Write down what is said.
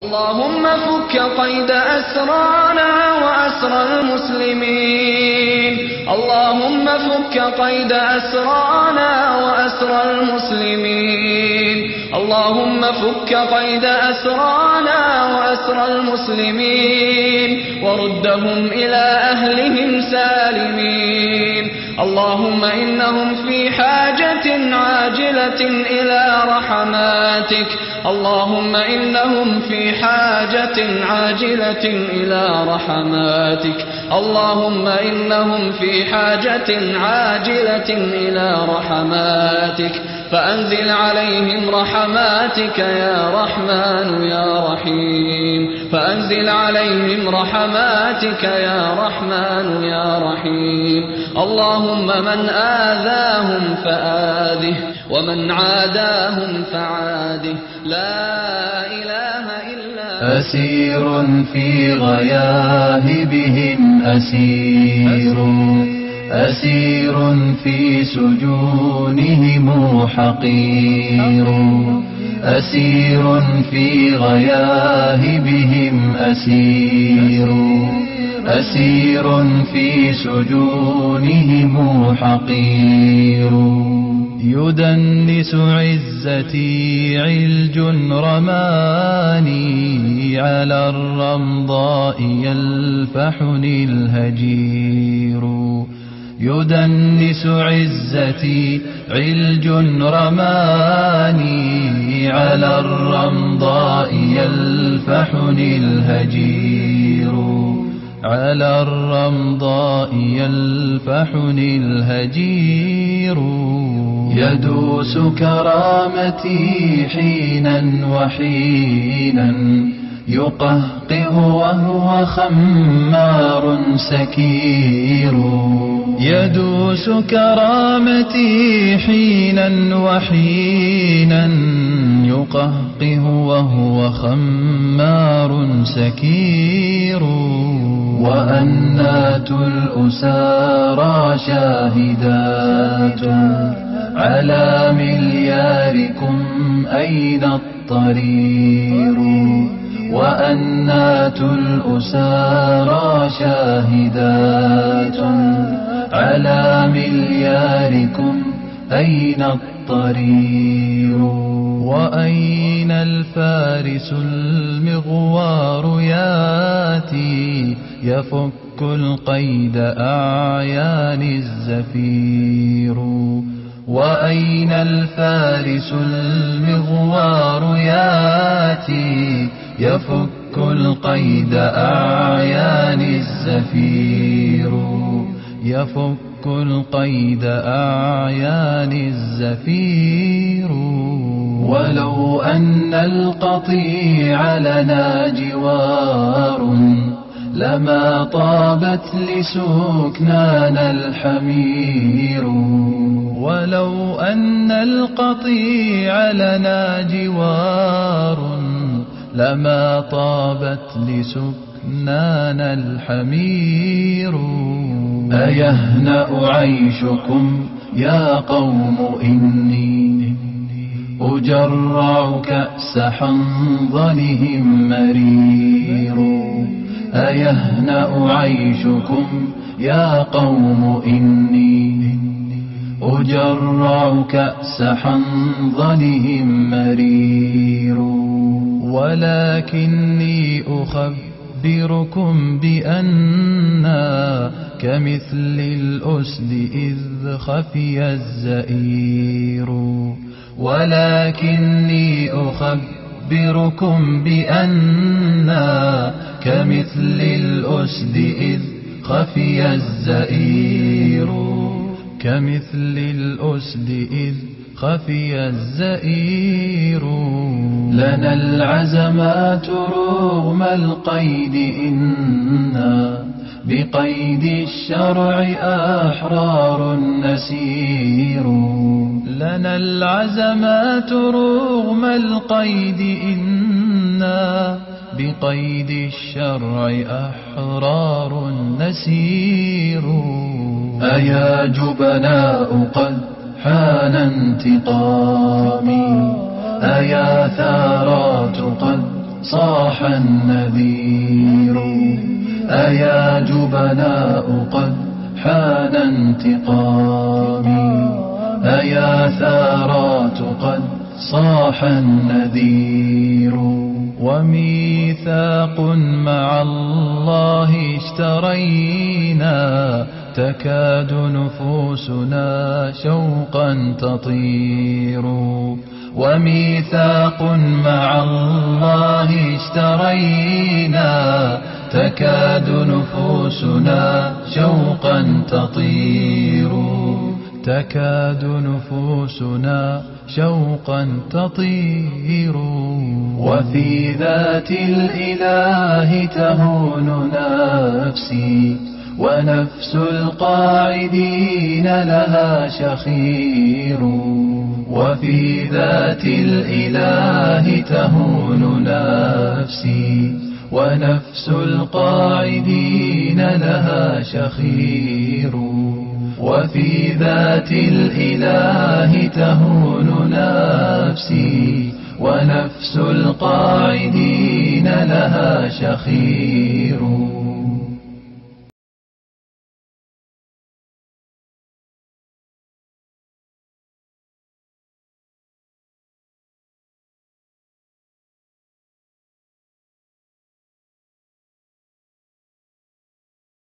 اللهم فك قيد أسرانا وأسر المسلمين. اللهم فك قيد أسرانا وأسر المسلمين. اللهم فك قيد أسرانا وأسر المسلمين وردهم إلى أهلهم سالمين. اللهم إنهم في حاجة عاجلة إلى رحماتك. اللهم إنهم في حاجة عاجلة إلى رحماتك. اللهم إنهم في حاجة عاجلة إلى رحماتك، فأنزل عليهم رحماتك يا رحمن يا رحيم. فأنزل عليهم رحماتك يا رحمن يا رحيم. اللهم من آذاهم فآذه ومن عاداهم فعاده. لا إله إلا أسير في غياهبهم أسير، أسير في سجونهم حقير، أسير في غياهبهم أسير، أسير في سجونهم حقير. يدنس عزتي علج رماني، على الرمضاء يلفحني الهجير. يدنس عزتي علج رماني، على الرمضاء يلفحني الهجير، على الرمضاء يلفحني الهجير. يدوس كرامتي حينا وحينا، يقهقه وهو خمار سكير. يدوس كرامتي حينا وحينا، يقهقه وهو خمار سكير. وأنات الأسارى شاهدات على ملياركم أين الطرير. وأنات الأسارى شاهدات على ملياركم أين الطرير. وأين الفارس المغوار ياتي، يفك القيد أعيان الزفير. وأين الفارس المغوار ياتي، يفك القيد أعيان الزفير، يفك القيد أعيان الزفير. ولو أن القطيع لنا جوار، لما طابت لسكنانا الحمير. ولو أن القطيع لنا جوار، لما طابت لسكنانا الحمير. أيهنأ عيشكم يا قوم إني أجرع كأس حنظلهم مرير. أيهنأ عيشكم يا قوم إني أجرع كأس حنظلهم مرير. ولكني أخبركم بأننا كمثل الأسد إذ خفي الزئير. ولكني أخبركم بأننا كمثل الأسد إذ خفي الزئير، كمثل الأسد إذ خفي الزئير. لنا العزمات رغم القيد، إنا بقيد الشرع أحرار نسير. لنا العزمات رغم القيد، إنا بقيد الشرع أحرار نسير. أيا جبناء قد حان انتقامي، أيا ثارات قد صاح النذير. أيا جبناء قد حان انتقامي، أيا ثارات قد صاح النذير. وميثاق مع الله اشترينا، تكاد نفوسنا شوقا تطير. وميثاق مع الله اشترينا، تكاد نفوسنا شوقا تطير. تكاد نفوسنا شوقا تطير. وفي ذات الإله تهون نفسي، ونفس القاعدين لها شخير. وفي ذات الإله تهون نفسي، ونفس القاعدين لها شخير. وفي ذات الإله تهون نفسي، ونفس القاعدين لها شخير.